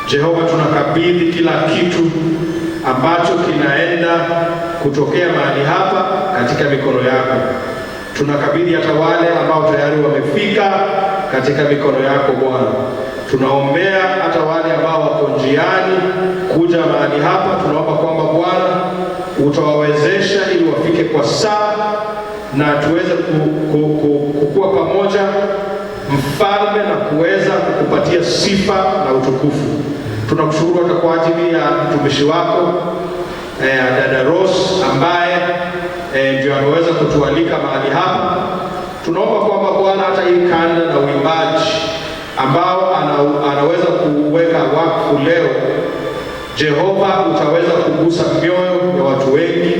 Jehova, tunakabidhi kila kitu ambacho kinaenda kutokea mahali hapa katika mikono yako. Tunakabidhi hata wale ambao tayari wamefika katika mikono yako Bwana. Tunaombea hata wale ambao wako njiani kuja mahali hapa. Tunaomba kwamba Bwana utawawezesha ili wafike kwa saa na tuweze kukua pamoja Mfalme, na kuweza kukupatia sifa na utukufu. Tunakushukuru hata kwa ajili ya mtumishi wako dada Rose ambaye ndio ameweza kutualika mahali hapa. Tunaomba kwamba Bwana hata hii kanda na uimbaji ambao anaweza kuweka wakfu leo, Jehova, utaweza kugusa mioyo ya watu wengi,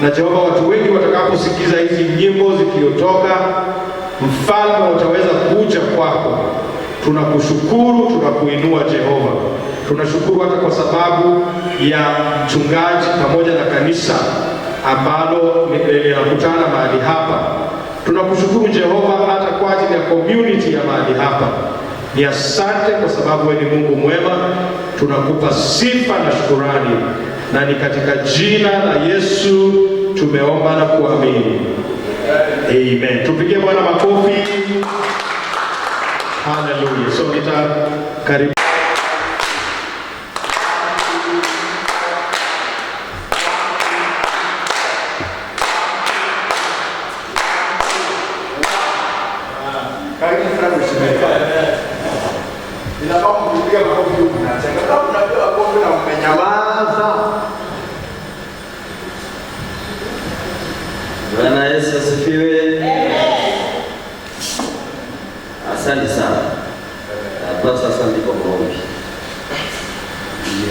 na Jehova, watu wengi watakaposikiza hizi nyimbo zikiotoka, Mfalme, utaweza kuja kwako. Tunakushukuru, tunakuinua Jehova. Tunashukuru hata kwa sababu ya mchungaji pamoja na kanisa ambalo linakutana mahali hapa. Tunakushukuru Jehova hata kwa ajili ya community ya mahali hapa. Ni asante kwa sababu wewe ni Mungu mwema. Tunakupa sifa na shukrani, na ni katika jina la Yesu tumeomba na kuamini. Amen. Tupigie Bwana makofi. Hallelujah. So karibu. Bwana Yesu asifiwe. Asante sana. Hapa sasa ndipo maombi.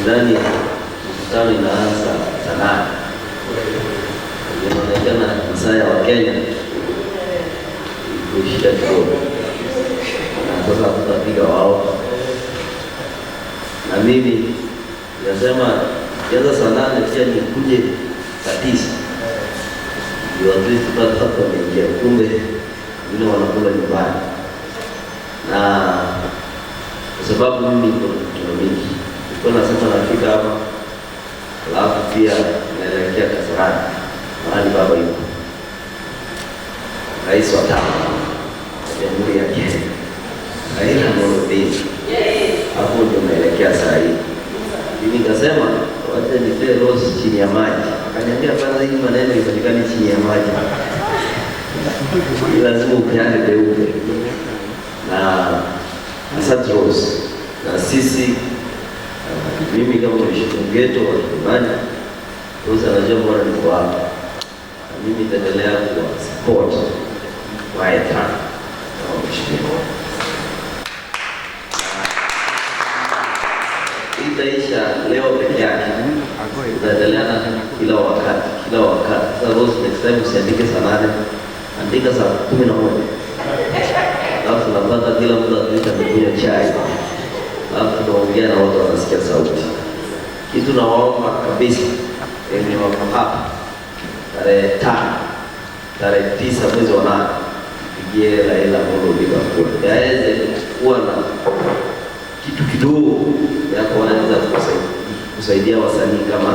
Ndani mkutano inaanza sana. Inaonekana Msaya wa Kenya kushika kidogo. Na sasa tutapiga wao. Na mimi nasema kianza saa 8 pia nikuje saa 9. Watu tupata hapa wameingia, kumbe wengine wanakula nyumbani. Na kwa sababu mimi niko mingi, niko nasema nafika hapa, alafu pia naelekea Kasarani, mahali baba yuko Rais wa 5 wa Jamhuri ya Kenya, Raila Amolo Odinga. Hapo ndio naelekea saa hii. Mimi nikasema wacha nipee Rose chini ya maji. Akaniambia bana, hii maneno ifanyikane chini ya maji. Lazima upeane peupe. Na asante Rose. Na sisi mimi kama mshugeto wa Kimani, Rose anajua bora ni kwa hapa. Mimi nitaendelea kwa support wa ETA. Itaisha leo peke yake. Tutaendelea kila wakati. Sasa Rose, next time usiandike saa 8, andika saa 11. Alafu tunapata kila mtu atuita kunywa chai. Alafu tunaongea na watu wanasikia sauti. Kitu nawaomba kabisa ni wako hapa tarehe 9 mwezi wa 8, pigie Raila Amolo Odinga kura. Yaweze kuwa na kitu kidogo ya kuanza kusaidia wasanii kama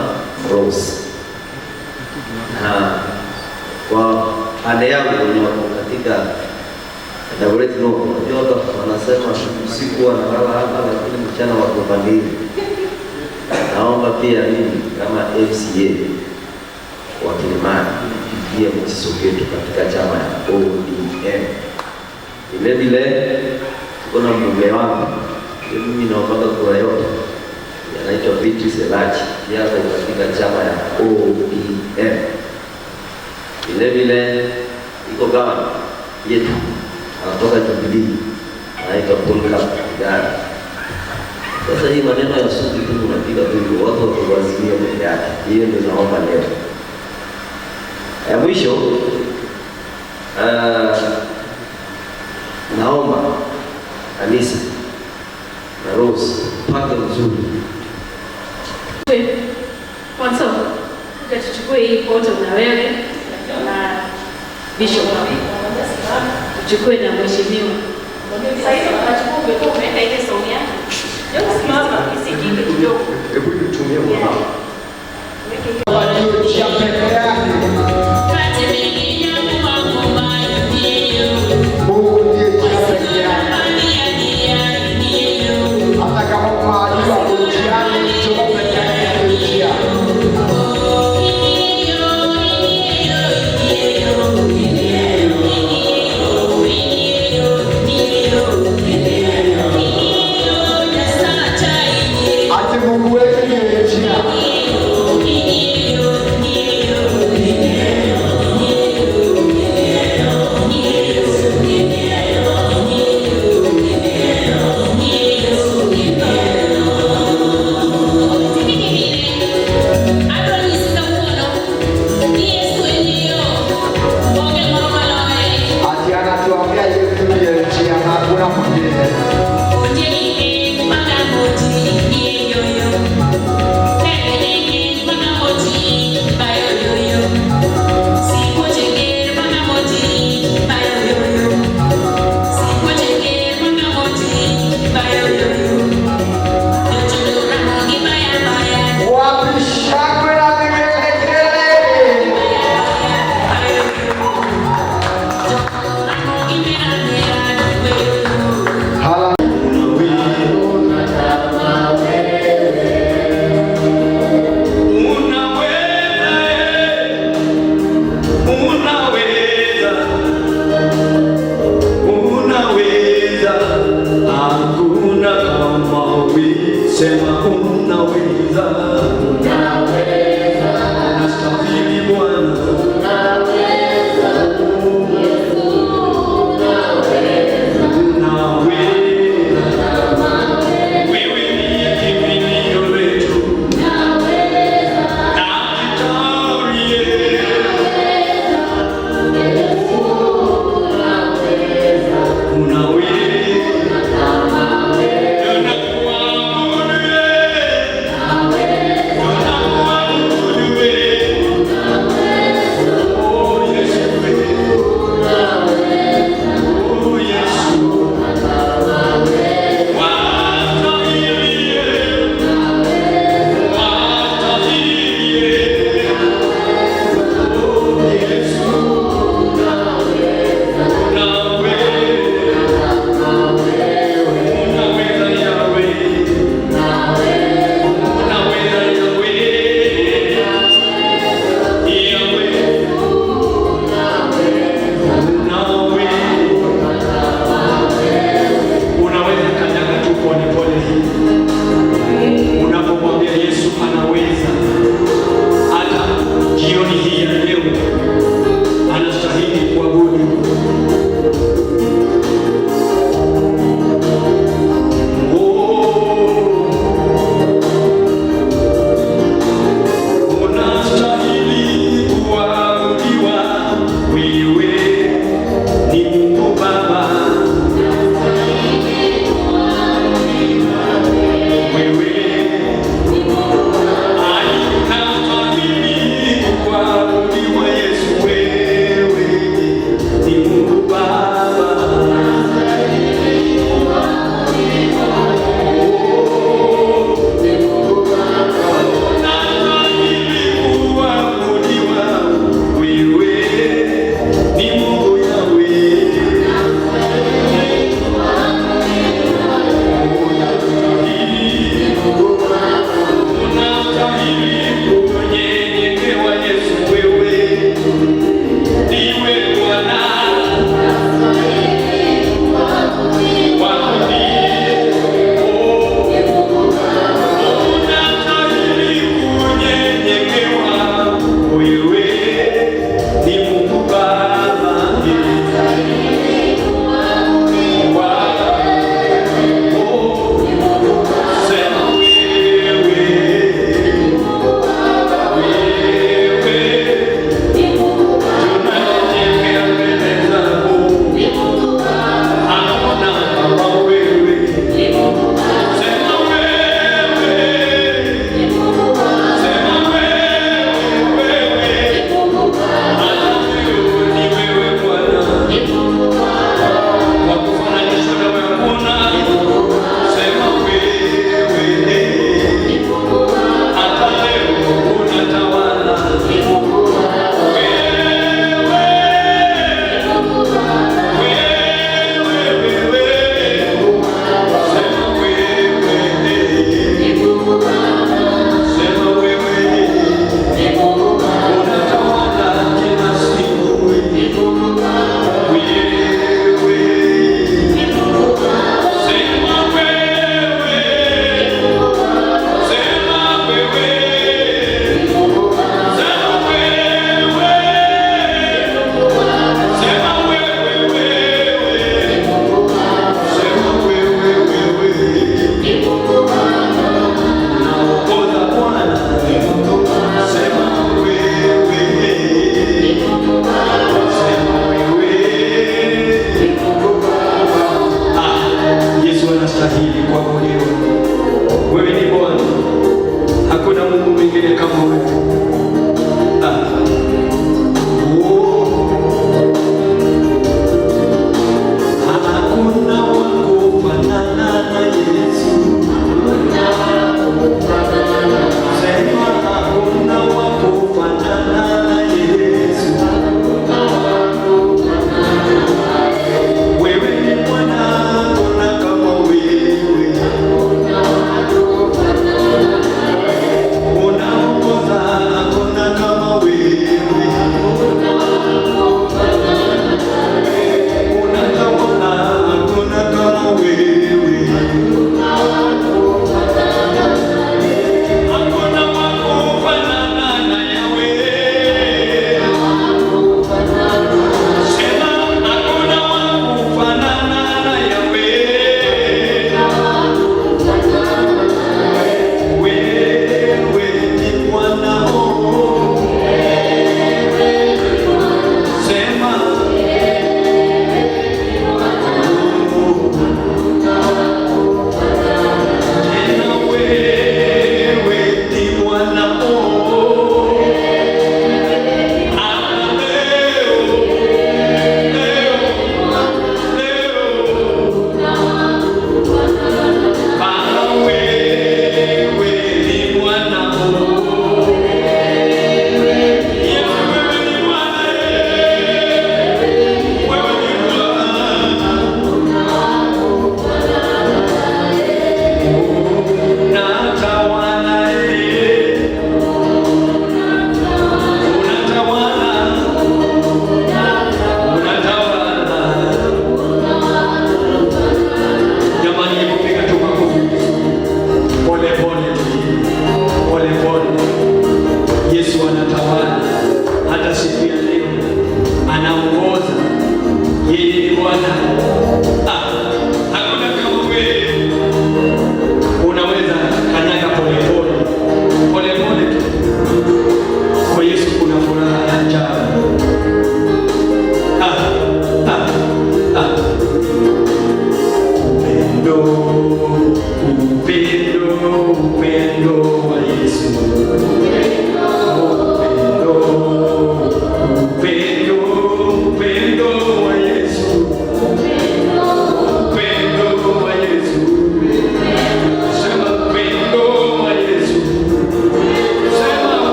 Rose. Na kwa pande yangu wenye katika Dagoretti North, unajua wanasema usiku wanalala hapa lakini mchana wako bandini. Naomba pia mimi kama FCA wa Kilimani nipigie mtisogeto katika chama ya ODM. Vile tuko na mbunge wangu, mimi naomba kura yote anaitwa Beatrice Elachi, pia katika chama ya ODM. Vile vile iko gavana yetu anatoka Jubilee, anaitwa Paul Kapigani. Sasa hii maneno ya suti tu unapiga tu watu wakuwazimia mbele yake. Hiyo ndio naomba leo. Ya mwisho naomba kanisa na Rose pake mzuri. Kwanza tuchukue hii foto na wewe na Bishop. Tuchukue na mheshimiwa. Sasa hivi tunachukua umeweka ile somo yako. Ndio simama isikike kidogo. Hebu nitumie mwana. Sema unaweza, unaweza, unastahili Bwana, unaweza, Yesu, unaweza, unaweza, wewe ndiye kimbilio letu, unaweza, daktari, Yesu, unaweza, unaweza.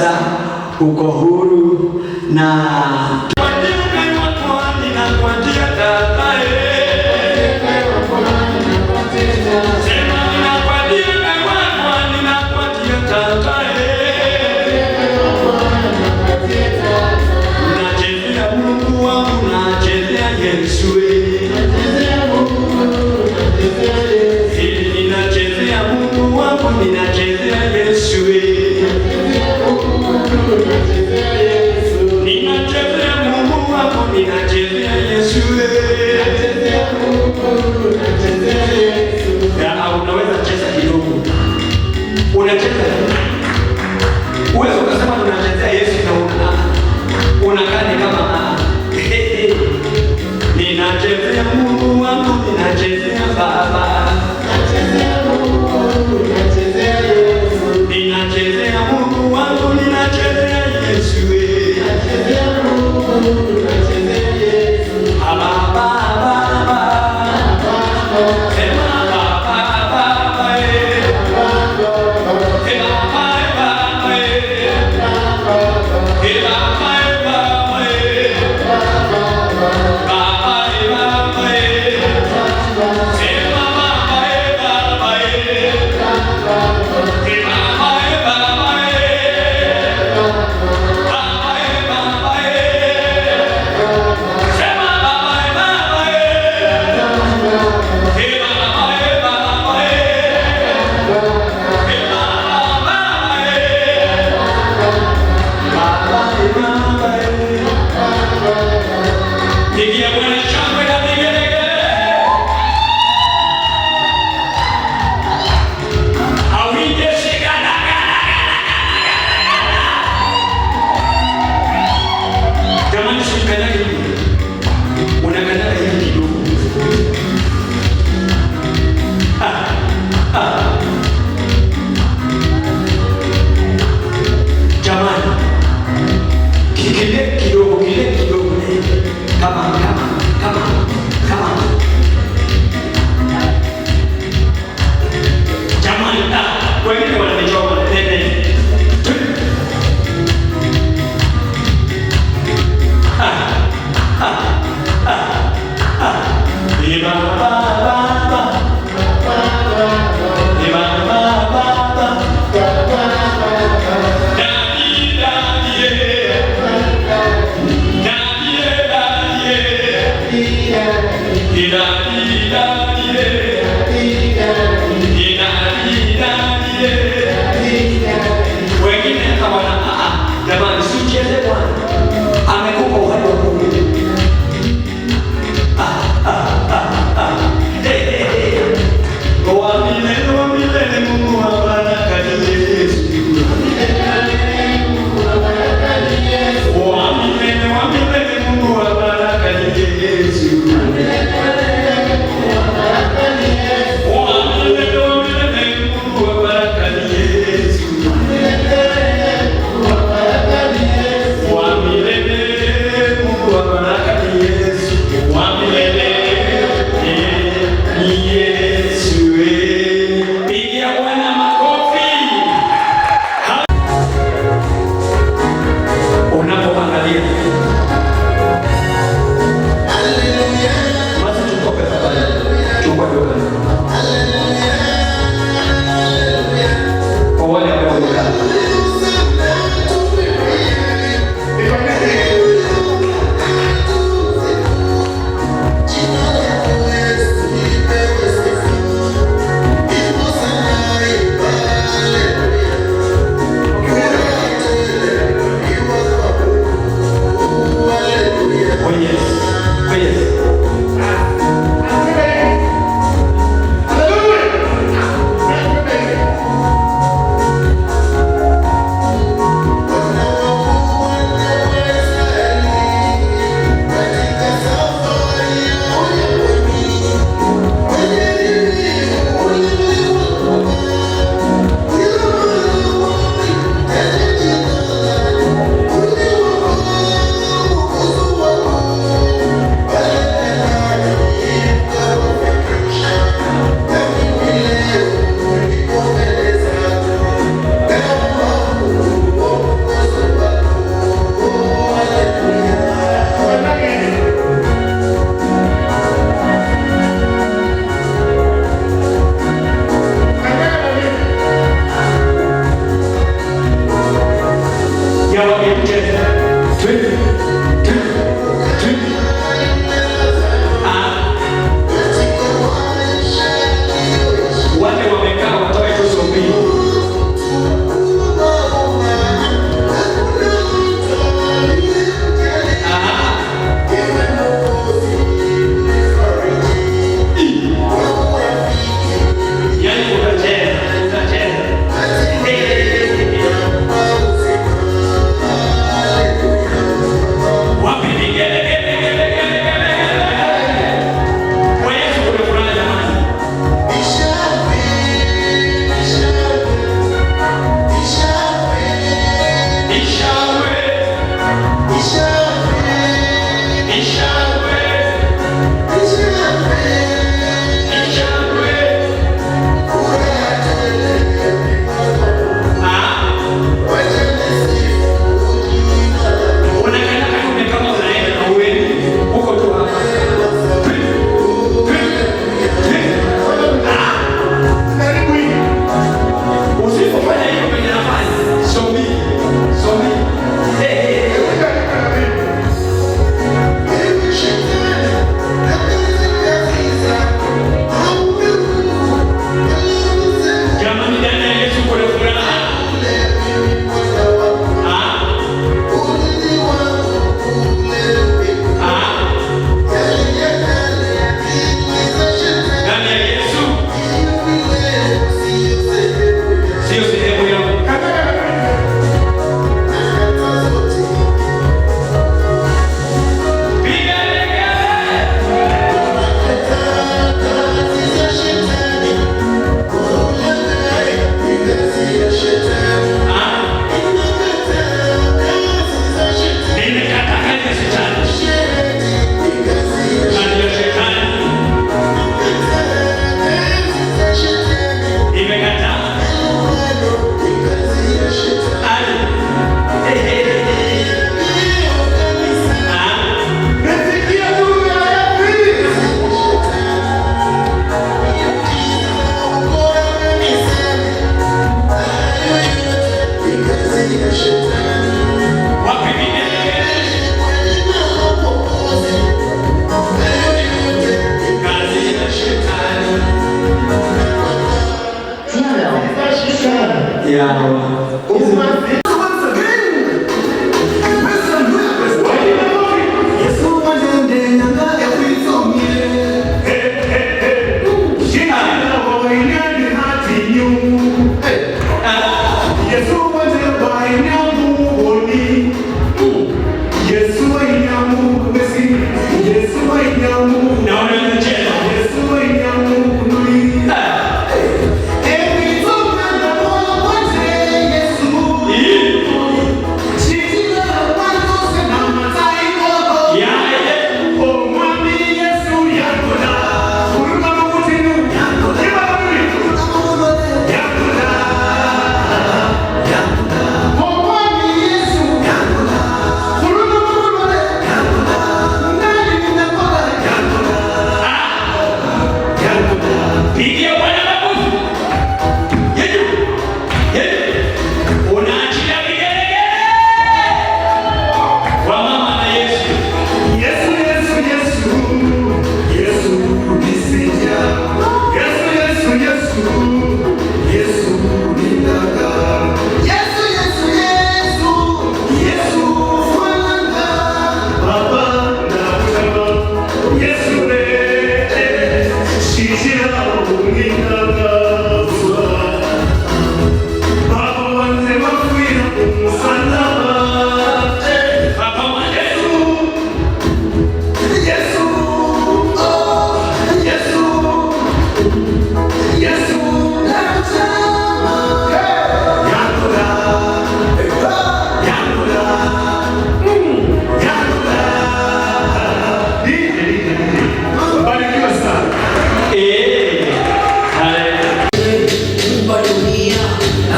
sasa uko huru na Ninachezea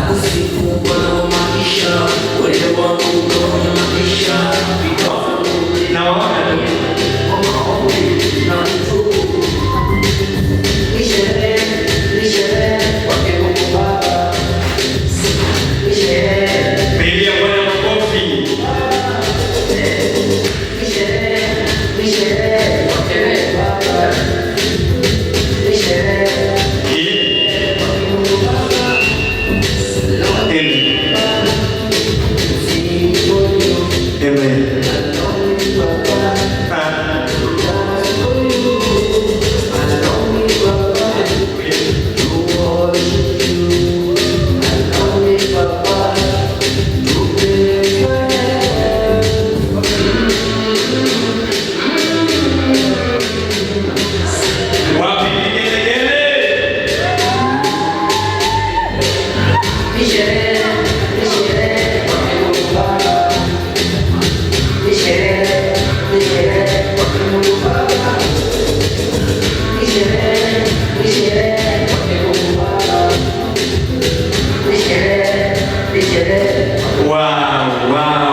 Kusifu Bwana wa maisha, wewe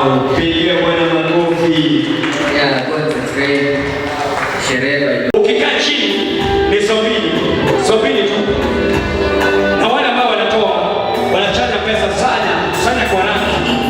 Wow, pigie Bwana makofi. Yeah, God is great. Sherehe. Ukikaa chini ni sobini tu. Na wale ambao wanachaja pesa sana kwa rangi.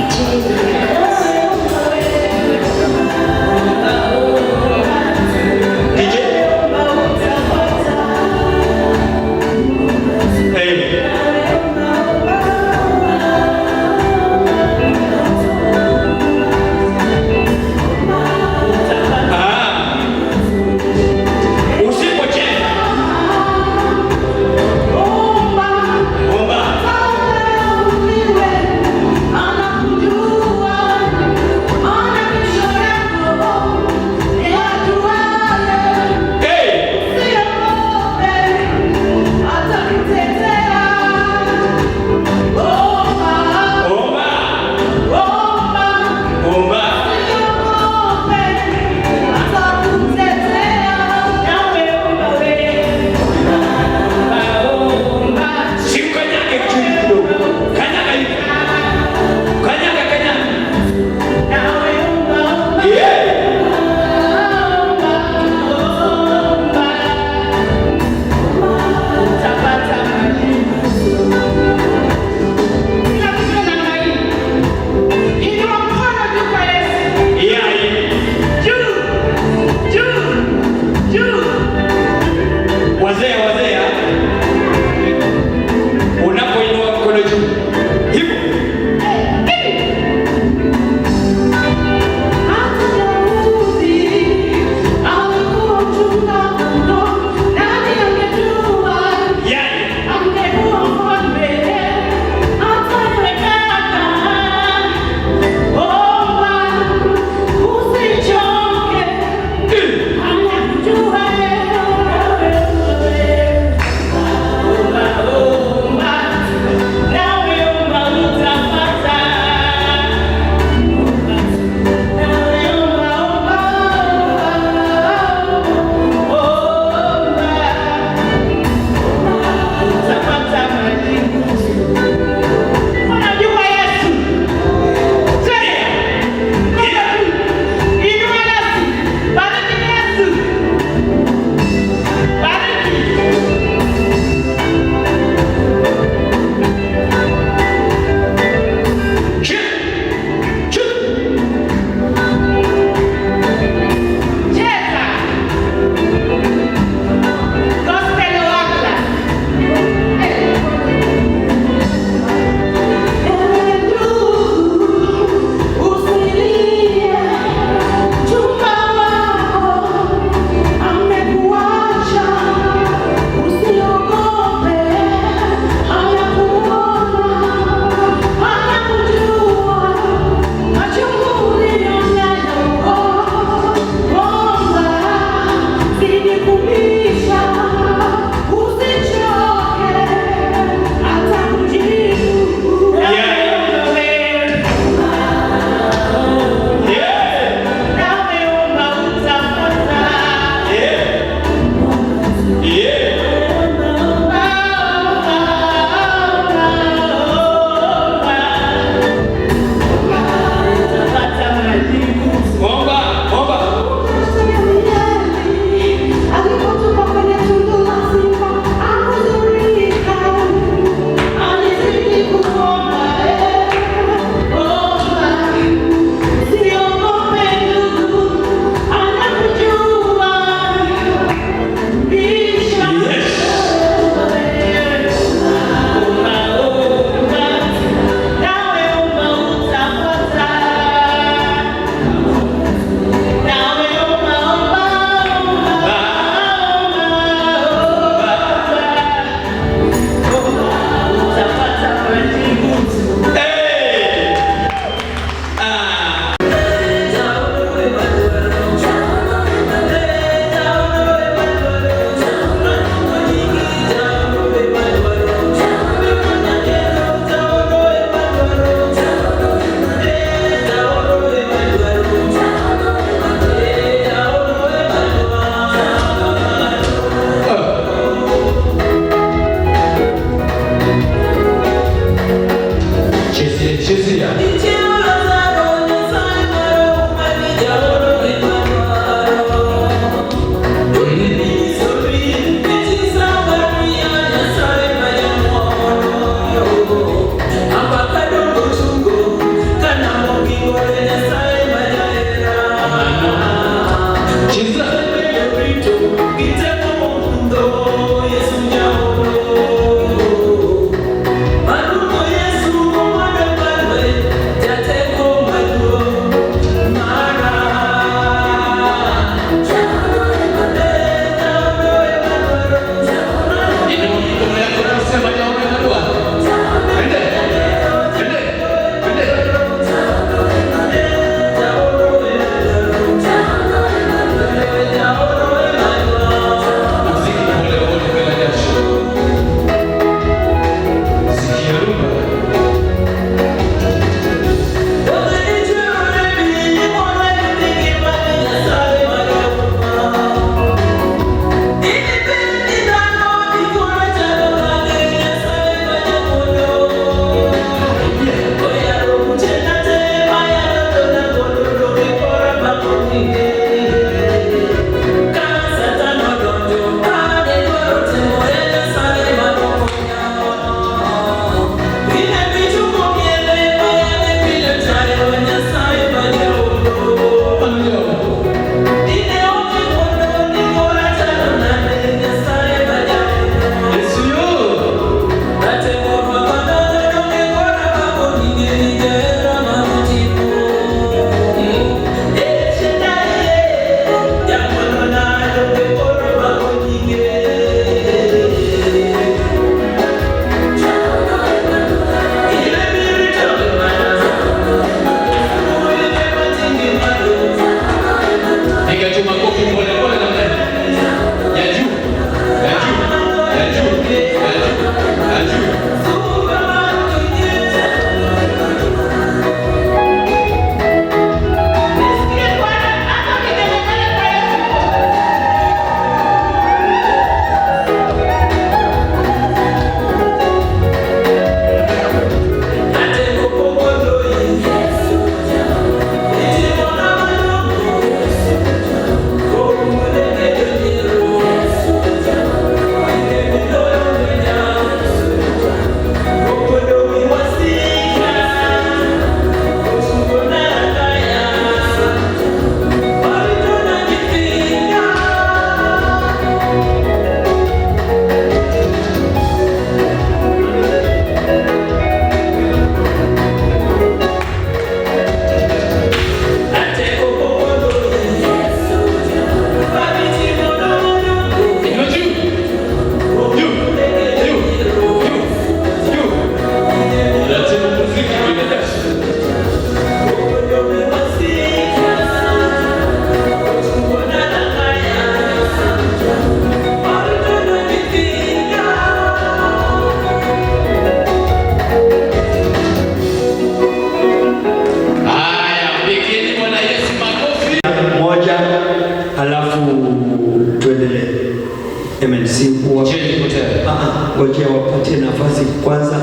tunangojea wapatie nafasi kwanza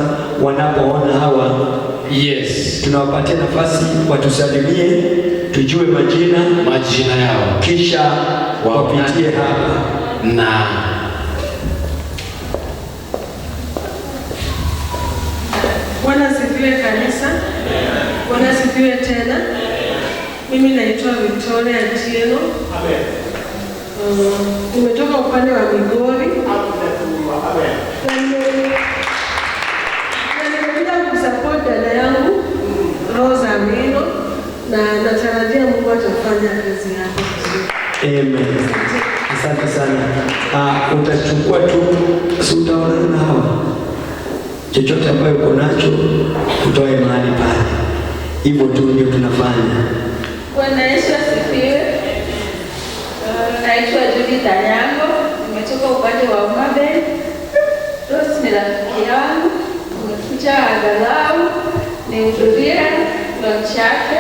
wanapoona hawa. Yes. Tunawapatia nafasi watusalimie, tujue majina yao. Kisha wapitie hapa. Na Bwana asifiwe kanisa. Bwana asifiwe tena. Mimi naitwa Victoria Atieno. Amen. Nimetoka upande wa Migori. Amen. Nimekuja kusupport dada yangu Awino na natarajia Mungu atafanya kazi yake vizuri. Amen. Asante sana. Utachukua tu, si utaona na hawa. Chochote ambayo uko nacho utoe mahali pale. Hivyo tu ndio tunafanya. Bwana Yesu asifiwe. Naitwa Judith Anyango, nimetoka upande wa Ngomma. Rose ni rafiki yangu, nimekuja angalau nihudhurie lunch yake.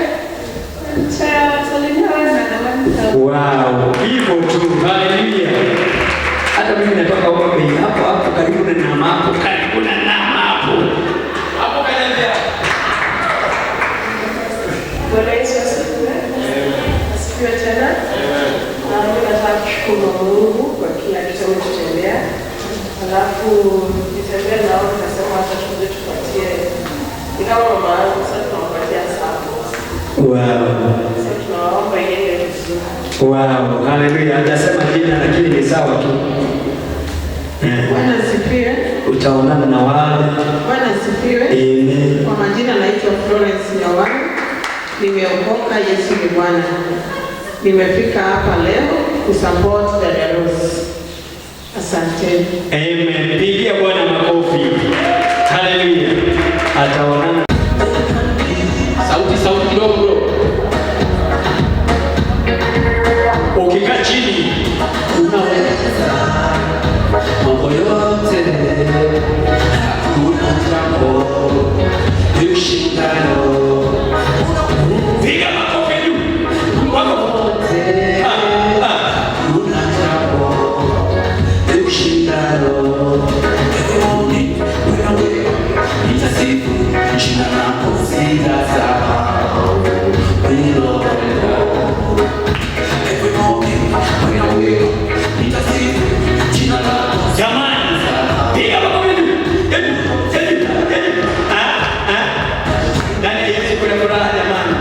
Wow, hivyo tu. Haleluya. Hata mimi natoka Ngomma hapo karibu na Ngomma hapo. Bwana Yesu asifiwe. Asifiwe tena. Nataka kushukuru Mungu kwa kila kitu alichotendea. Alafu nitembea nao nikasema hata tuje tupatie. Ni kama mama yangu sasa tunampatia sapo. Wow. Sasa tunaomba iende vizuri. Wow, haleluya. Hajasema jina lakini ni sawa tu. Bwana asifiwe. Utaonana na wale. Bwana asifiwe. Amen. Kwa majina naitwa Florence Nyawani. Nimeokoka, Yesu ni Bwana. Nimefika hapa leo kusupport dada Rose. Asante. Amen. Pigia Bwana makofi. Haleluya. Ataonana. Sauti kidogo bro. Ukikaa chini unaweza mambo yote, hakuna jambo ushindano. Piga makofi juu. Makofi. Hakuna jambo ushindano. Wewe nitasifu jina lako sitasahau. Jamani, piga makofi juu. Ndani ya Yesu kuna furaha jamani.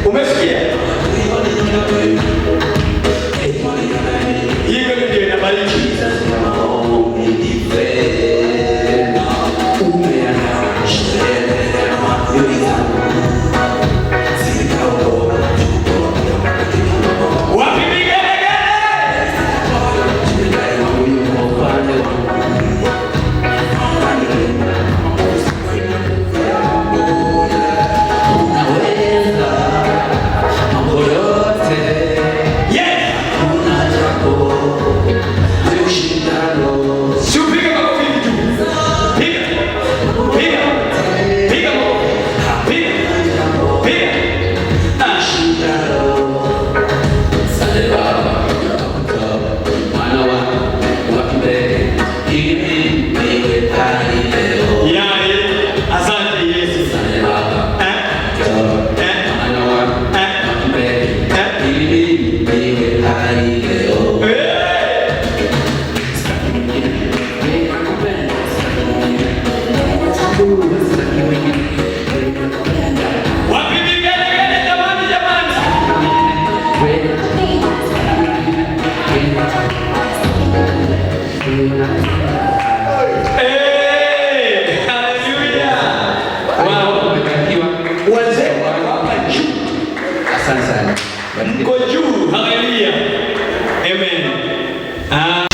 Umesikia? Hiyo ndio inabariki. Mko juu. Haleluya. Amen.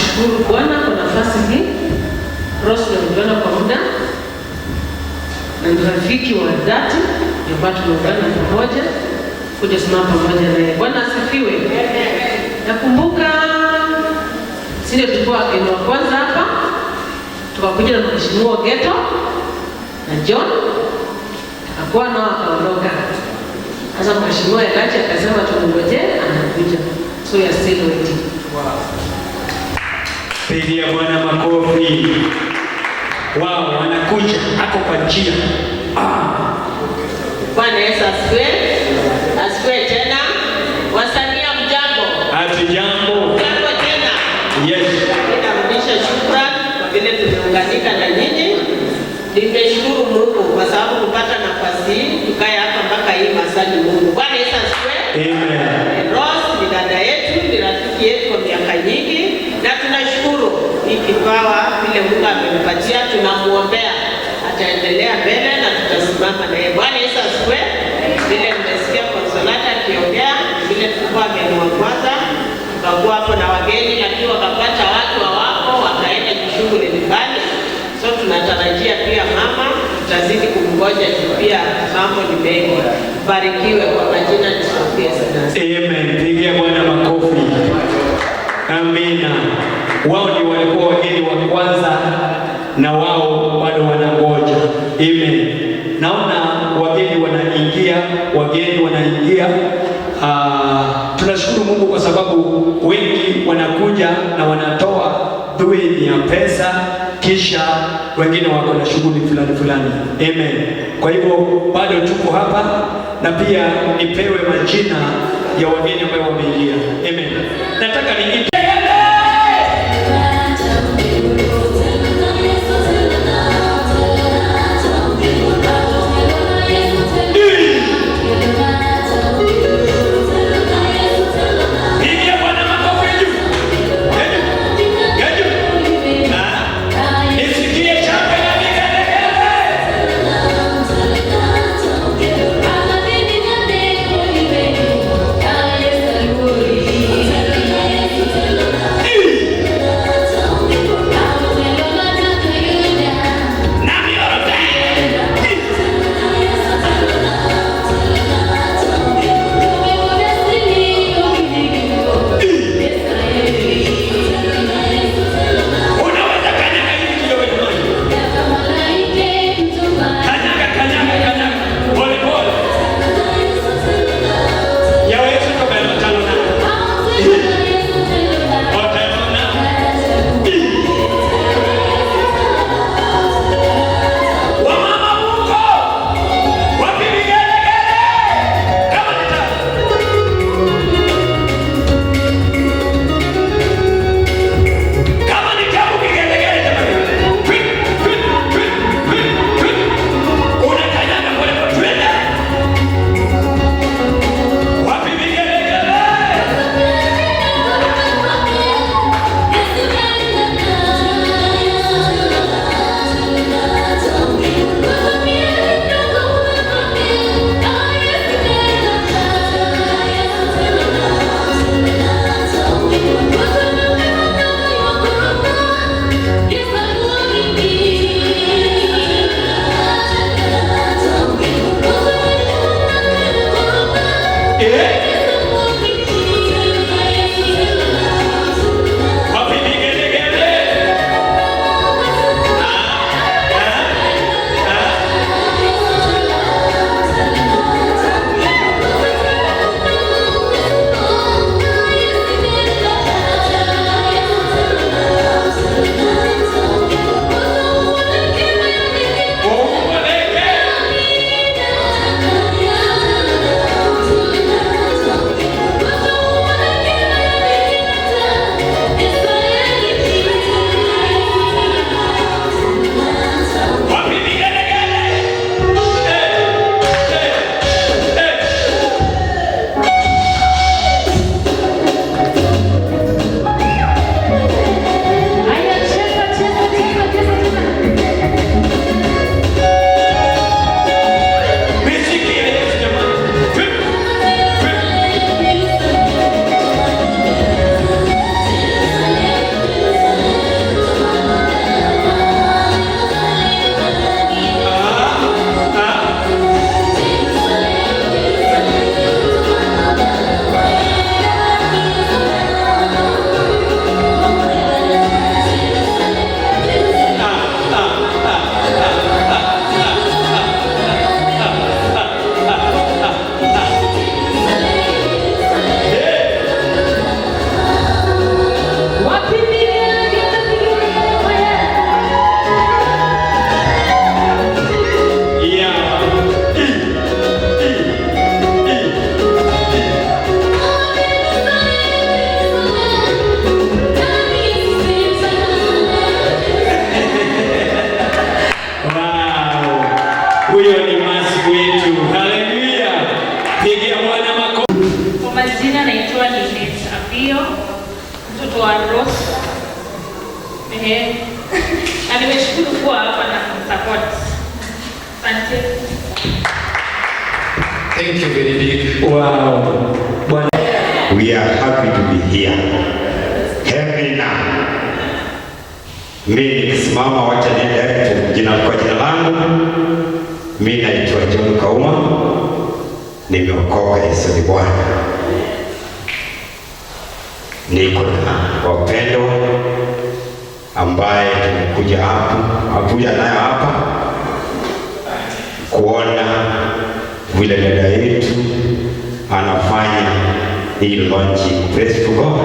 Shukuru Bwana kwa nafasi hii. Rose tumeungana kwa muda na ni rafiki wa dhati, ndio tumeungana pamoja kuja simama pamoja naye. Bwana asifiwe. Nakumbuka sisi tulikuwa wageni wa kwanza hapa, tukakuja na mheshimiwa Geto na John akakuwa nao akaondoka. Sasa mheshimiwa Elachi akasema tumngoje anakuja. So we are still waiting. Pigia Bwana makofi. Wao wanakuja hapo kwa njia. Bwana Yesu asifiwe. Asifiwe tena. Wasania mjambo. Hatujambo. Jambo tena. Yes. Ninarudisha shukrani kwa vile tumeunganika na nyinyi. Nimeshukuru Mungu kwa sababu kupata nafasi hii tukae hapa mpaka hii masani Mungu. Bwana Yesu asifiwe. Amen. Rose ni dada yetu, ni rafiki yetu kwa miaka nyingi na tunashukuru hii kipawa vile Mungu amempatia, tunamuombea ataendelea mbele na tutasimama naye. Bwana Yesu asifiwe. Vile mmesikia Consolata akiongea, vile tulikuwa wageni wa kwanza, tukakuwa hapo na wageni lakini wakapata watu wako wakaenda kishughuli mbali. So tunatarajia pia mama tutazidi kumngoja pia, mambo ni mengi. Barikiwe kwa majina ni Sofia sana. Amen. Pigia Bwana makofi. Amina. Wao ni walikuwa wageni wa kwanza na wao bado wanangoja. Amen. Naona wageni wanaingia. Tunashukuru Mungu kwa sababu wengi wanakuja na wanatoa dhuwi ya pesa, kisha wengine wako na shughuli fulani. Amen. Kwa hivyo bado tuko hapa na pia nipewe majina ya wageni ambao wameingia. Amen. Nataka niite Huyo ni masi wetu. Haleluya. Pigia Bwana makofi. Kwa majina naitwa Awino, mtoto wa Rose. Na nimeshukuru kuwa hapa na support. Asante. Thank you very big. Wow. Bwana. We are happy to be here. Heaven now. Mimi nikisimama wacha niende kwa jina langu. Mimi naitwa John Kauma. Nimeokoka, Yesu ni Bwana. Niko na wapendwa ambaye tumekuja nayo hapa kuona vile dada yetu anafanya hii launching. Praise to God.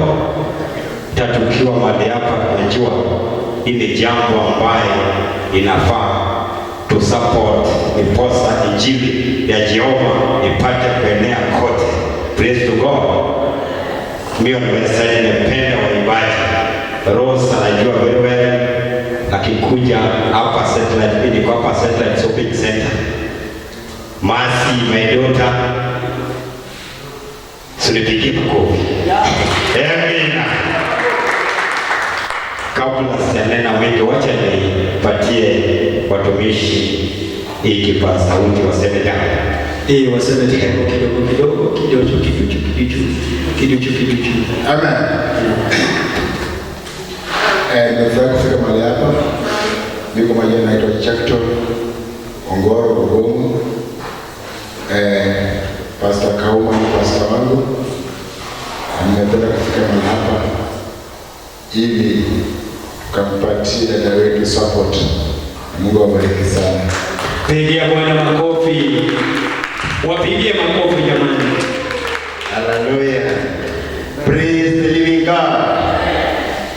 Tatukiwa mahali hapa tunajua hili jambo ambaye inafaa to support iposa injili ya Jehova ipate kuenea kote. Praise to God. Mimi nimependa waimbaji. Rose anajua very well, akikuja hapa satellite, ni kwa hapa satellite shopping center. Masi, my daughter, sunipigie makofi. Amen. Kabla sijanena wengi, wacha nipatie watumishi hii kipaza sauti waseme jambo. Waseme kidogo. Amen. Nimefurahi kufika mahali hapa. Niko majina naitwa Chakto Ongoro Gogomu. Pastor Kauma ni pastor wangu. Nimependa kufika mahali hapa ili tukampatie dada wetu support. Mungu awabariki sana. Pigia Bwana makofi. Wapigie makofi jamani. Hallelujah. Praise the living God.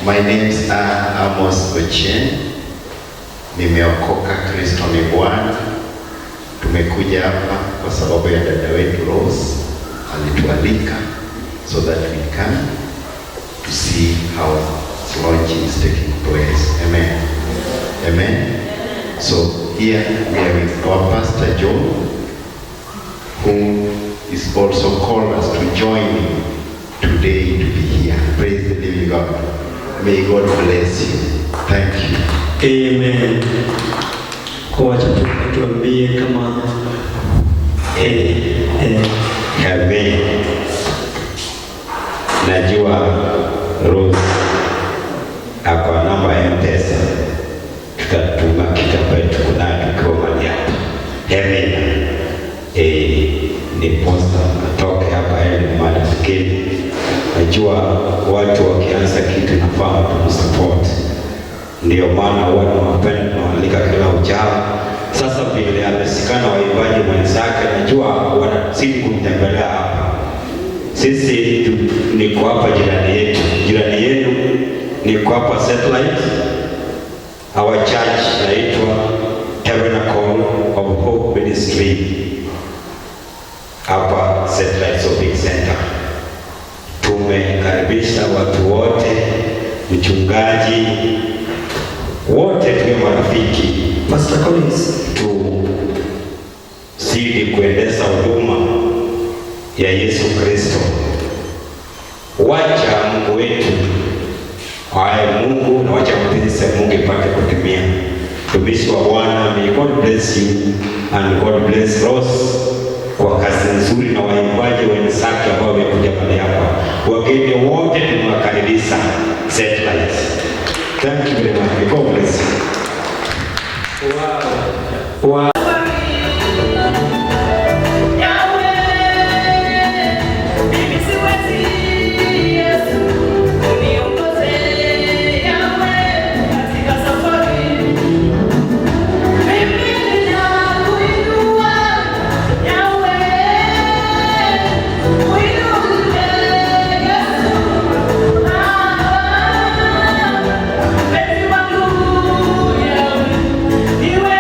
My name is Amos Ochen. Nimeokoka, Kristo ni Bwana. Tumekuja hapa kwa sababu ya dada wetu Rose alitualika so that we can to see how launching is taking place. Amen. Amen. So here we are with our Pastor John, who is also called us to join me today to be here. Praise the living God. May God bless you. Thank you. Amen. Kwa tuambie kama Amen. Najua Rose ako namba ya M-Pesa. Tutatuma kitu ambacho tuko nayo tukiwa mahali hapa. Amen. Ni posta atoke hapa ili mada fikiri. Najua watu wakianza kitu nafaa tumsupport. Ndio maana watu wanapenda tunawalika kila uchao. Sasa vile amesikana waimbaji mwenzake, najua wanazidi kumtembelea hapa. Sisi niko hapa jirani yenu niko hapa satellite. Our church naitwa Tabernacle of Hope Ministry hapa satellite shopping center. Tumekaribisha watu wote, mchungaji wote, tuwe marafiki. Pastor Collins, tuzidi kuendeza huduma ya Yesu Kristo. Wacha Mungu wetu awe Mungu na wacha mapenzi ya Mungu ipate kutimia. Tumishi wa Bwana, may God bless you and God bless Rose kwa kazi nzuri na waimbaji wenzake ambao wamekuja pale hapa. Wageni wote tunawakaribisha satellite. Thank you very much. God bless you. Wow. Iwe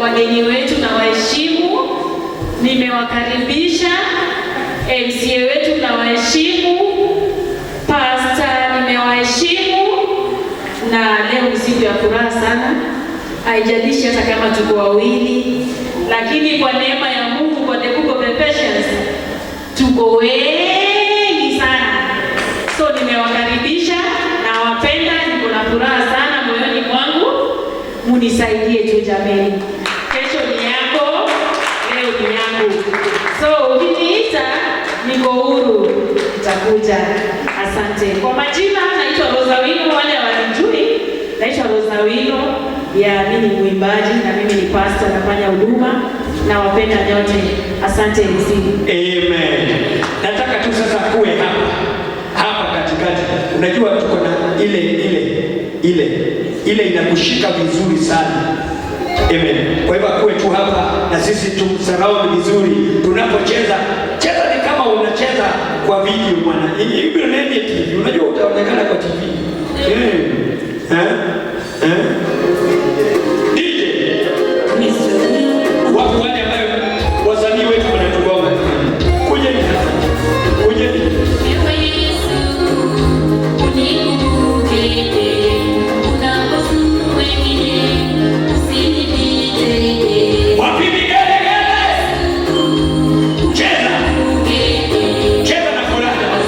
wageni wetu na waheshimu, nimewakaribisha. MCA wetu na waheshimu, pastor nimewaheshimu, na leo ni siku ya furaha sana. Haijalishi hata kama tuko wawili, lakini kwa neema ya Mungu, kwa the book of Ephesians, tuko wengi sana. So nimewakaribisha na wapenda, niko na furaha sana moyoni mwangu. Munisaidie tu jameni. Kesho ni yako, leo ni yangu. So ukiniita niko huru, nitakuja. Asante. Kwa majina naitwa Awino, wale hawanijui, naitwa Awino. Ya mimi ni mwimbaji na mimi ni pastor, nafanya huduma na wapenda nyote. Asante MC. Amen. Nataka tu sasa kuwe hapa katikati. Unajua tuko na ile inakushika vizuri sana. Amen. Kwa hivyo kuwe tu hapa na sisi tumsurround vizuri. Tunapocheza, cheza ni kama unacheza kwa video bwana. Hivi ndio TV. Unajua utaonekana kwa TV. Wapo wale ambao wasanii wetu wanatugonga. Kujeni. Wapi vigelegele? Cheza na furaha.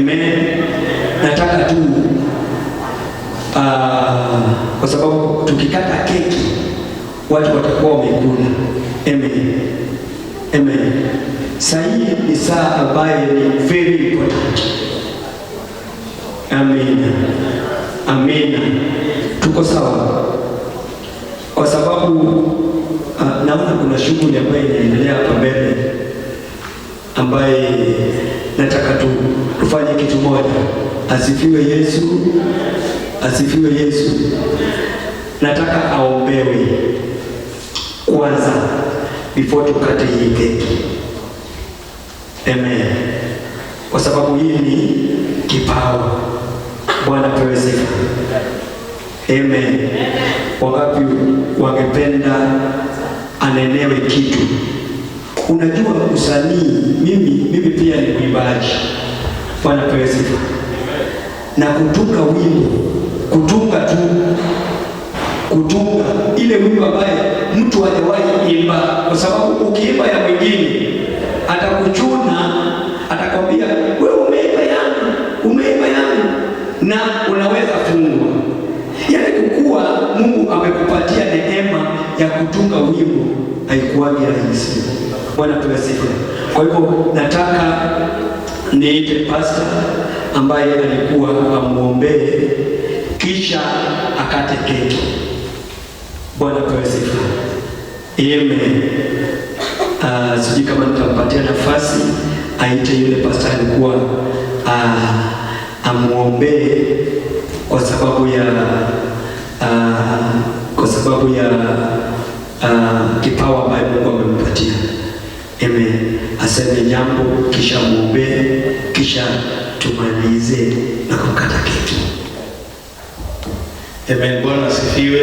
Amen. Nataka tu kwa sababu tukikata keki watu watakuwa wamekula. Amen. Amen. Saa hii ni saa ambayo ni very important. Amen. Amen. Tuko sawa? Kwa sababu naona kuna shughuli ambayo inaendelea hapa mbele ambaye nataka tufanye kitu moja. Asifiwe Yesu. Asifiwe Yesu. Nataka aombewe kwanza before tukate hii keki. Amen. Kwa sababu hii ni kipawa. Bwana pewe sifa. Amen. Wangapi wangependa anenewe kitu? Unajua usanii, mimi pia ni mwimbaji. Bwana pewe sifa. Na kutunga wimbo, kutunga ile wimbo ambaye mtu hajawahi imba, kwa sababu ukiimba ya mwingine atakuchuna, atakwambia wewe umeimba yangu na unaweza fungwa. Yaani kukua Mungu amekupatia neema ya kutunga wimbo haikuwagi rahisi. Bwana pewe sifa. Kwa hivyo nataka niite pastor ambaye alikuwa amuombee kisha akate keki. Bwana pewe sifa. Amen. Sijui kama nitampatia nafasi aite yule pastor alikuwa amuombee kwa sababu ya kipawa ambaye Mungu amempatia. Amen. Aseme jambo kisha muombe kisha tumalize na kukata keki. Amen. Bwana asifiwe.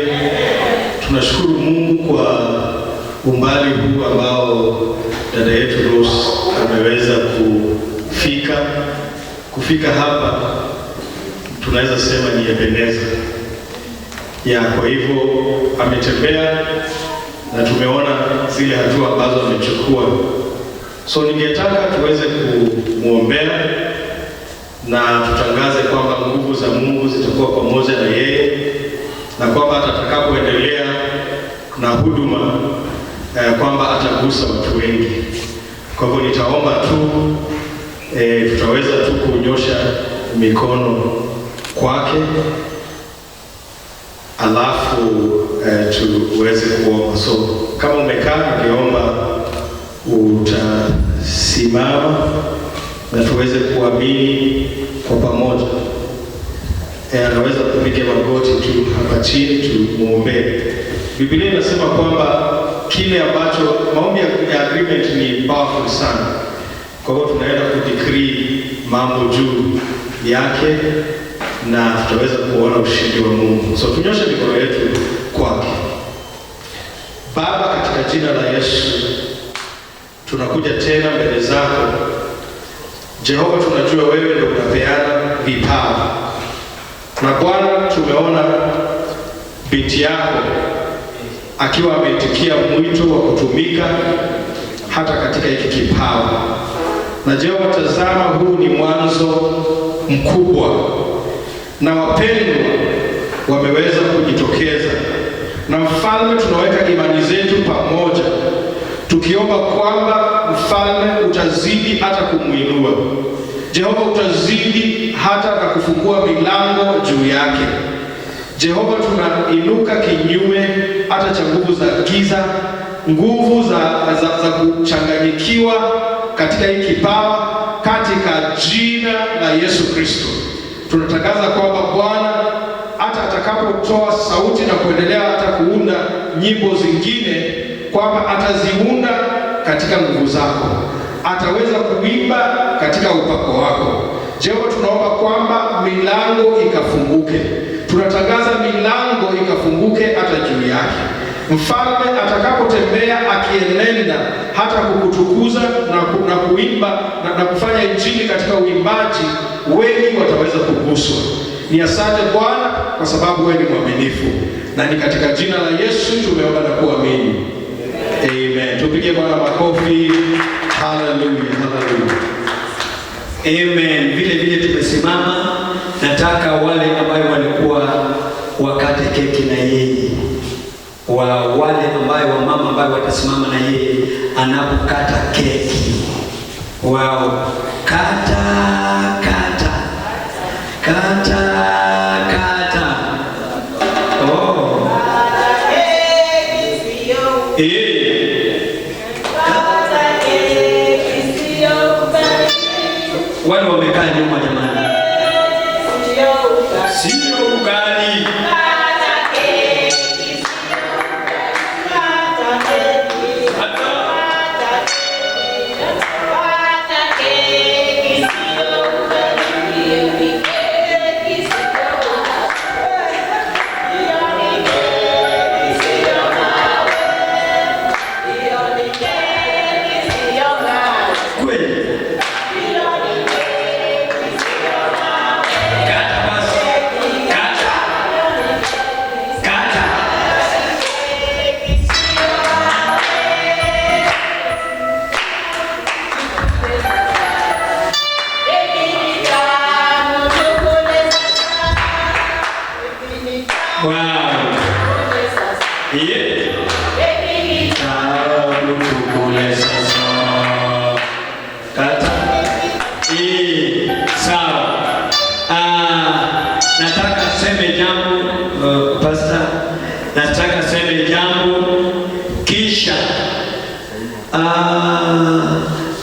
Tunashukuru Mungu kwa umbali huu ambao dada yetu Rose ameweza kufika hapa. Tunaweza sema ni Ebeneza. Kwa hivyo ametembea na tumeona zile hatua ambazo amechukua. So ningetaka tuweze kumuombea na tutangaze kwamba nguvu za Mungu zitakuwa pamoja na yeye na kwamba hata atakapoendelea na huduma kwamba atagusa watu wengi. Kwa hivyo nitaomba tu tutaweza tu kunyosha mikono kwake alafu tuweze kuomba. So kama umekaa ningeomba utasimama na tuweze kuamini kwa pamoja. Anaweza kupiga magoti tu hapa chini tumuombee. Biblia inasema kwamba kile ambacho maombi ya agreement ni powerful sana. Kwa hivyo tunaenda kudecree mambo juu yake na tutaweza kuona ushindi wa Mungu. So tunyoshe mikono yetu kwake. Baba, katika jina la Yesu tunakuja tena mbele zako. Jehova, tunajua wewe ndio unapeana vipawa. Na Bwana, tumeona binti yako akiwa ametikia mwito wa kutumika hata katika hiki kipawa. Na Jehova, tazama, huu ni mwanzo mkubwa na wapendwa wameweza kujitokeza. Na Mfalme, tunaweka imani zetu pamoja tukiomba kwamba Mfalme utazidi hata kumuinua. Jehova, utazidi hata na kufungua milango juu yake. Jehova, tunainuka kinyume hata cha nguvu za giza, nguvu za kuchanganyikiwa katika hii kipawa, katika jina la Yesu Kristo. Tunatangaza kwamba Bwana hata atakapotoa sauti na kuendelea hata kuunda nyimbo zingine, kwamba ataziunda katika nguvu zako, ataweza kuimba katika upako wako. Jehova, tunaomba kwamba milango ikafunguke. Tunatangaza milango ikafunguke hata juu yake. Mfalme, atakapotembea akienenda hata kukutukuza na kuimba na kufanya injili katika uimbaji, wengi wataweza kuguswa. Ni asante Bwana kwa sababu wewe ni mwaminifu. Na ni katika jina la Yesu tumeomba na kuamini. Amen. Tupige Bwana makofi. Hallelujah. Hallelujah. Amen. Vile vile tumesimama, nataka wale ambao walikuwa wakate keki na yeye, wale ambao wamama ambao watasimama na yeye anapokata keki. Wao kata. Oh. Wale wamekaa nyuma jamani. Sio ugali.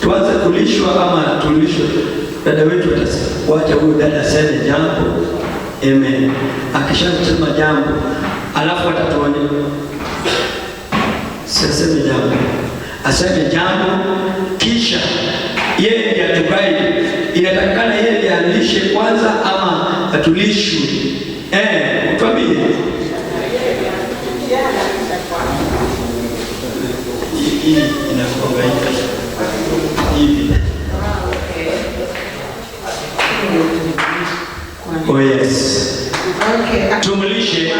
Tuanze kulishwa ama tulishwe? Dada wetu wacha huyu dada aseme jambo. Amen. Akishasema jambo alafu atatuone. Saseme jambo. Aseme jambo kisha yeye ndiye atugaidi. Inatakikana yeye ndiye alishe kwanza ama atulishwe? Utwambie. Hii inakuwa hivi. Oh yes. Okay. Tumlishe.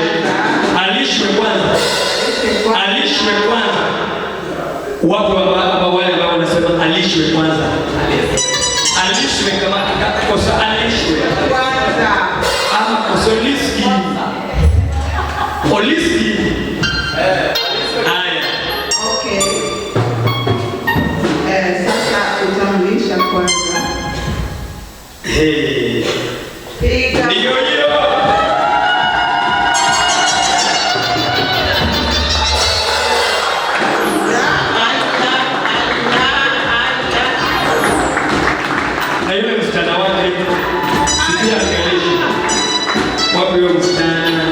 Alishwe kwanza. Alishwe kwanza. Wapo wale ambao wanasema alishwe kwanza. Alishwe kama kosa alishwe kwanza. Ama kosoliski. Oliski. Utamlisha kwanza. Ndio hiyo. Na yule msichana wake sikia kalishi. Wapi yule msichana?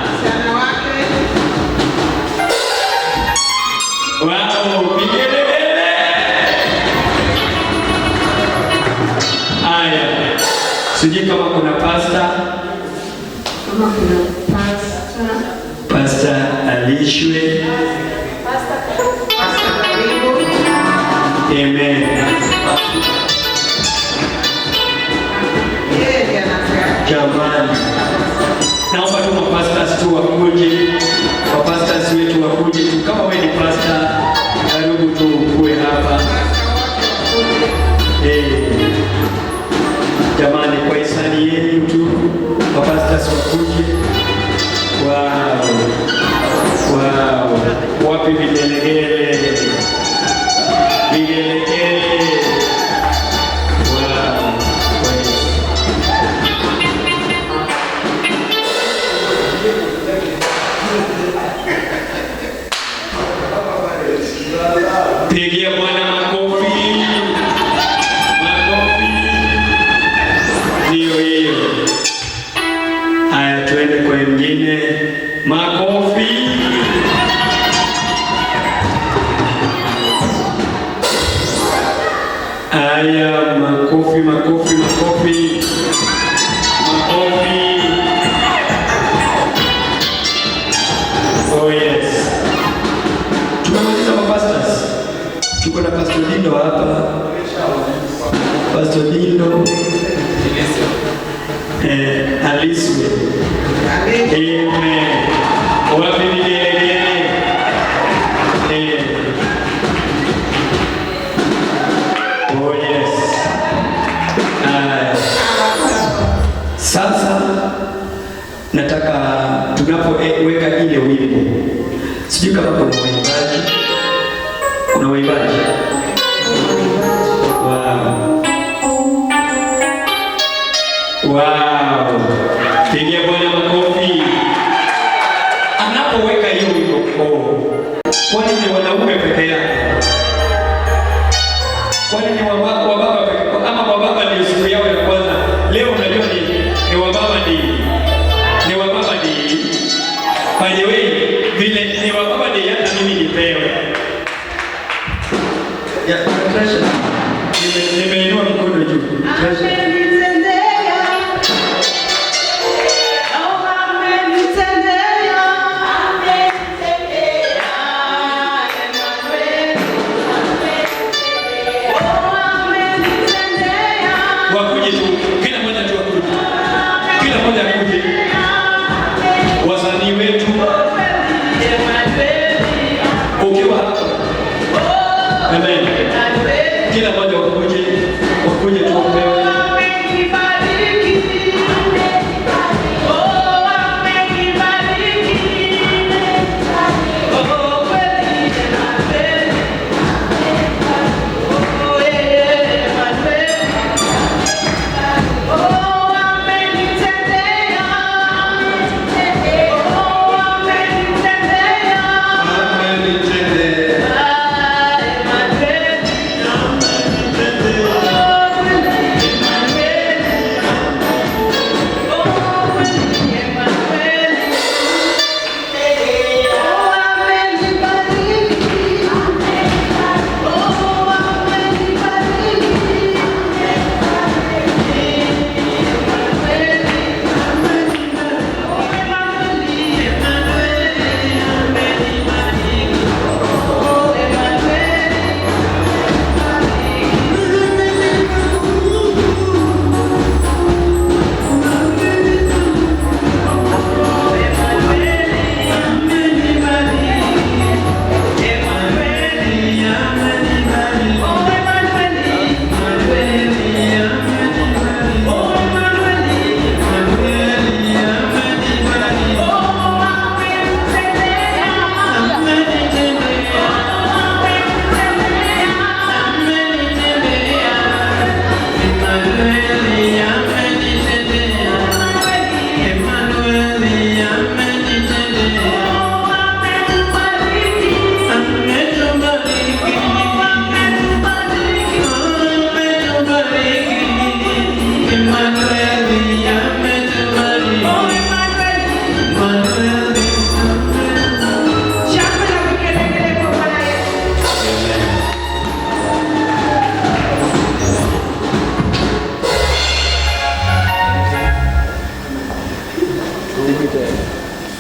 Msichana wake. Wow, pigele. Sijui kama kuna pasta. Kama kuna pasta. Pasta alishwe. Pasta karibu. Amen. Yeye anafanya. Jamani. Naomba tu mapasta tu wakuje. Mapasta wetu wakuje tu. Kama wewe ni pasta, karibu tu ukue hapa. Jamani, kwa hisani yenu tu mapasta wakuje. Wow. Wapi vigelegele? Vigelegele. Wow. Pigia Bwana makofi. Ndio hiyo. Haya, tuende kwa wengine. Makofi. Haya, makofi. Oh yes. Tumemaliza mapastas. Tuko na Pastor Dindo hapa. Pastor Dindo. Aliswe. Amen. Wapi vigelegele? nataka tunapoweka ile wimbo, sijui kama kuna waimbaji. Kuna waimbaji? Wow. Wow. Pigia Bwana makofi. Anapoweka hiyo wimbo, kwani ni wanaume peke yake? Kwani ni wababa peke yake? Ama wababa ni siku yao ya kwanza? Leo unajua ni wababa ni wababa ni. By the way, vile ni wababa ni hata mimi nipewe. Ya, treasure. Nimeinua mkono juu. Treasure. Kila mmoja wakuje tuombewe.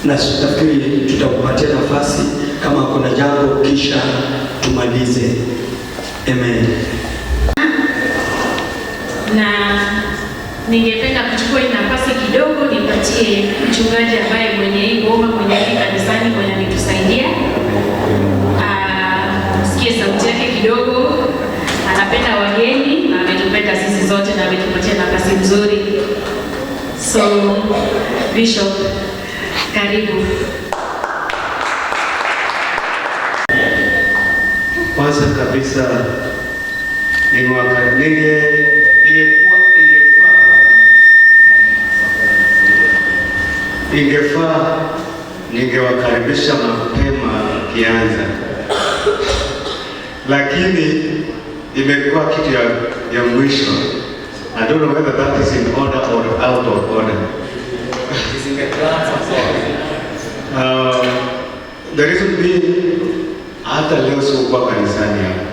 Na nafikiri tutakupatia nafasi kama kuna jambo kisha tumalize. Amen. Na ningependa kuchukua nafasi kidogo nipatie mchungaji ambaye mwenye hii ngoma kwenye hii kanisani mwenye anitusaidia. Sikie sauti yake kidogo. Anapenda wageni na ametupenda sisi zote na ametupatia nafasi nzuri. So Bishop, karibu. Kwanza kabisa ingefaa ningewakaribisha mapema kianza, lakini imekuwa kitu ya mwisho. I don't know whether that is in order or out of order. The reason being, hata leo sikuwa kanisani hapa.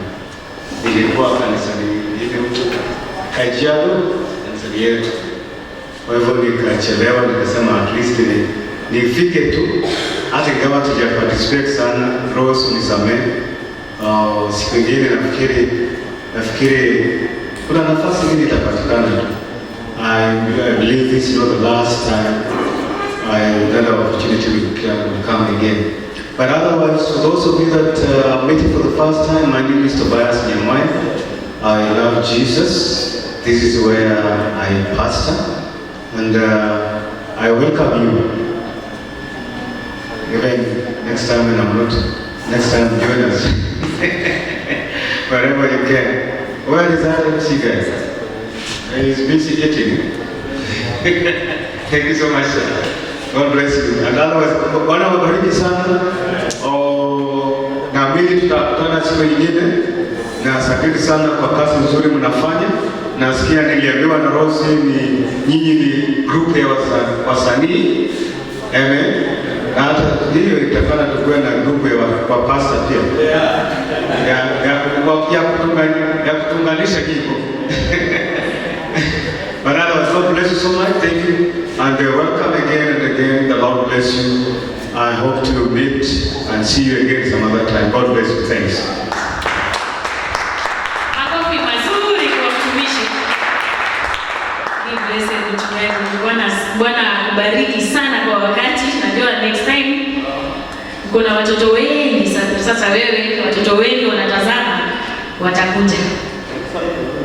Nilikuwa kanisani huko Kajiado, kanisani yetu. Kwa hivyo nikachelewa, nikasema at least nifike tu. Hata ingawa tuja participate sana, Rose unisamehe. Siku nyingine nafikiri kuna nafasi nyingine itapatikana tu. I believe this is not the last time that opportunity will come again. But otherwise, for those of you that are meeting for the first time, my name is Tobias Nyamwai. I love Jesus. This is where I pastor. And I welcome you. Even next time when I'm not, next time join us. Wherever you can. Where is that MC guy? He's busy eating. Thank you so much, sir. God bless you. And otherwise, Bwana wabariki sana. Na mimi tutakutana siku nyingine. Na asanteni sana kwa kazi nzuri mnafanya. Nasikia niliambiwa na Rose nyinyi ni group ya wasanii. Amen. Na hata hiyo itakana tukue na group ya pastor pia. Ya kutunganisha kiko. But otherwise, God bless you so much. Thank you. And welcome again and again. The Lord bless you. I hope to meet and see you again some other time. God bless you. Thanks. Makofi mazuri kwa mtumishi. Be blessed mtumishi. Bwana akubariki sana kwa wakati. Najua next time kuna watoto wengi sasa wewe watoto wengi wanatazama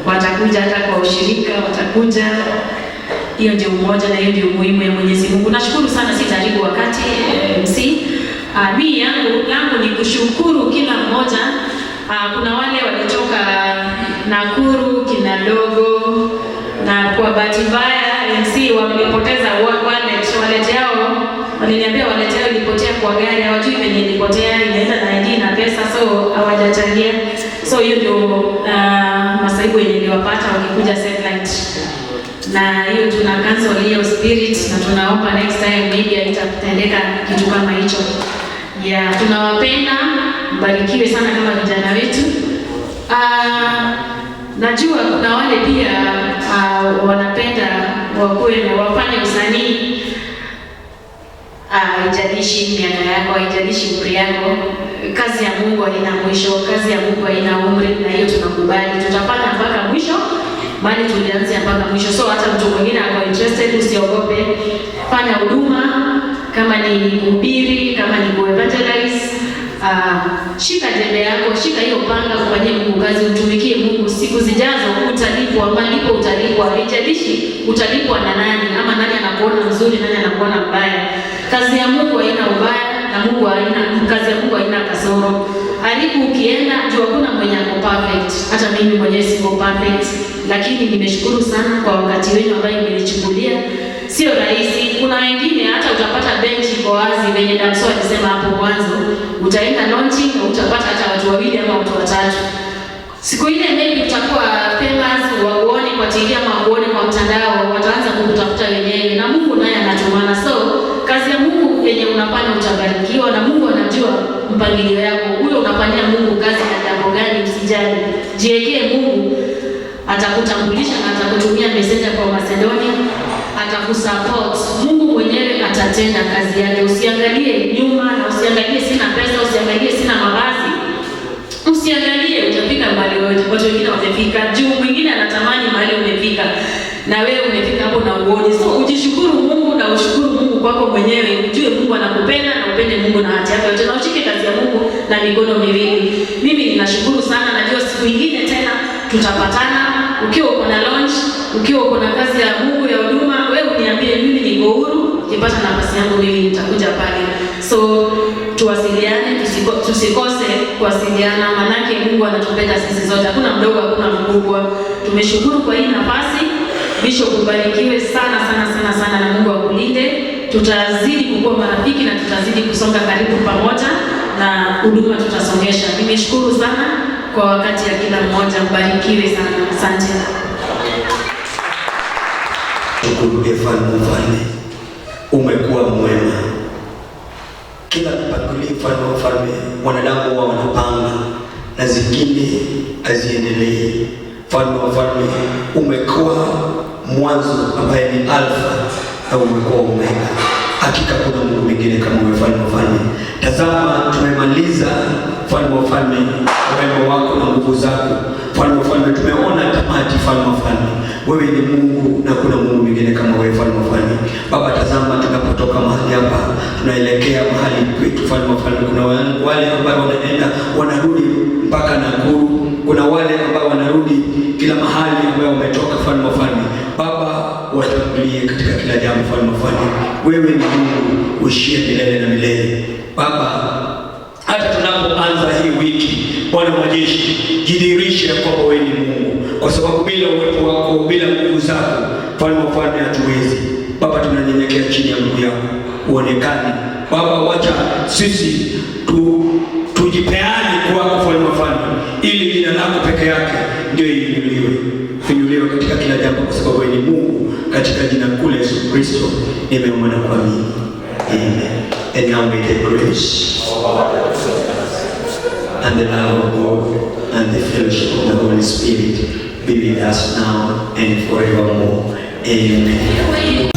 watakuja hata kwa ushirika watakuja. Hiyo ndio umoja na hiyo ndio muhimu ya Mwenyezi Mungu. Nashukuru sana, sitaribu wakati MC. Mimi yangu ni kushukuru kila mmoja. Kuna wale walitoka Nakuru, kina Dogo, na kwa bahati mbaya MC wamepoteza wallet yao. Waliniambia wallet yao ilipotea kwa gari, hawajui venye ilipotea, inaenda na ID na pesa, so hawajachangia. So hiyo ndio masaibu yenye niliwapata wakikuja satellite. Na hiyo tuna cancel hiyo spirit na tunaomba next time maybe haitatendeka kitu kama hicho. Yeah, tunawapenda, mbarikiwe sana kama vijana wetu. Najua kuna wale pia wanapenda wakuwe na wafanye usanii. Haijalishi miaka yako, haijalishi umri yako. Kazi ya Mungu haina mwisho, kazi ya Mungu haina umri, na hiyo tunakubali. Tutafanya mpaka mwisho, bali tulianzia mpaka mwisho. So hata mtu mwingine ako interested, usiogope. Fanya huduma, kama ni kuhubiri, kama ni kuevangelize. Shika jembe yako, shika hiyo panga, kufanyia Mungu kazi, utumikie Mungu. Siku zijazo utalipwa, malipo utalipwa. Haijalishi utalipwa na nani, ama nani anakuona mzuri, nani anakuona mbaya. Kazi ya Mungu haina ubaya, na kazi ya Mungu haina kasoro. Alipo ukienda, jua kuna mwenye ako perfect. Hata mimi mwenyewe siko perfect, lakini nimeshukuru sana kwa wakati wenu ambao mmenichukulia. Sio rahisi. Kuna wengine hata utapata bench iko wazi venye Damso alisema hapo mwanzo. Utaenda launching na utapata hata watu wawili ama watu watatu. Siku ile maybe utakuwa famous, wakuone kwa TV ama wakuone kwa mtandao, wataanza kukutafuta wenyewe, na Mungu naye anatumana. So kazi ya Mungu yenye unafanya utabarikiwa, na Mungu anajua mpangilio yako. Huyo unafanyia Mungu kazi na jambo gani, usijali. Jiwekee Mungu, atakutambulisha na atakutumia messenger kwa Macedonia, atakusupport. Mungu mwenyewe atatenda kazi yake. Usiangalie nyuma, na usiangalie sina pesa, usiangalie sina mavazi. Usiangalie utafika mbali wote. Watu wengine wamefika juu, mwingine anatamani mahali umefika, na wewe umefika hapo na uone. So ujishukuru Mungu na ushukuru Mungu kwako mwenyewe. Ujue Mungu anakupenda na upende Mungu na hati yako yote, na ushike kazi ya Mungu na mikono miwili. Mimi ninashukuru sana, najua siku nyingine tena tutapatana. Ukiwa uko na launch, ukiwa uko na kazi ya Mungu ya huduma, wewe uniambie, mimi niko huru. Ukipata nafasi yangu mimi nitakuja pale. So tuwasiliane, tusikose kuwasiliana, manake Mungu anatupenda sisi zote. Hakuna mdogo, hakuna mkubwa. Tumeshukuru kwa hii nafasi. Bishop ubarikiwe sana sana sana sana, na Mungu akulinde. Tutazidi kukua marafiki na tutazidi kusonga karibu pamoja, na huduma tutasongesha. Nimeshukuru sana kwa wakati ya kila mmoja. Mbarikiwe sana. Asante. Tukumbuke mfalme, umekuwa mwema. Kila mpangilio mfalme, wanadamu huwa wanapanga na zingine haziendelee. Mfalme, umekuwa mwanzo ambaye ni alfa na umekuwa omega. Hakika kuna Mungu mwingine kama wewe mfalme. Tazama, tumemaliza mfalme wema wako na nguvu zako. Mfalme, tumeona tamati mfalme. Wewe ni Mungu na kuna Mungu mwingine kama wewe mfalme. Baba, tazama, tunapotoka mahali hapa tunaelekea mahali kwetu mfalme. Kuna wale ambao wanaenda wanarudi mpaka Nakuru. Kuna wale ambao wanarudi kila mahali ambao wametoka mfalme. Baba, watangulie katika kila jambo mfalme wewe ni Mungu uishie milele na milele. Baba, hata tunapoanza hii wiki, Bwana majeshi, jidhihirishe kwamba wewe ni Mungu, kwa sababu bila uwepo wako, bila nguvu zako, mfalme hatuwezi. Baba, tunanyenyekea chini ya miguu yako, uonekane Baba. Wacha sisi tujipeane kwako mfalme, ili jina lako peke yake ndio inuliwe katika kila jambo, kwa sababu wewe ni Mungu. Katika jina kuu la Yesu Kristo nimeomba na kuamini. Amen. And now may the grace and the love of God and the fellowship of the Holy Spirit be with us now and forevermore. Amen.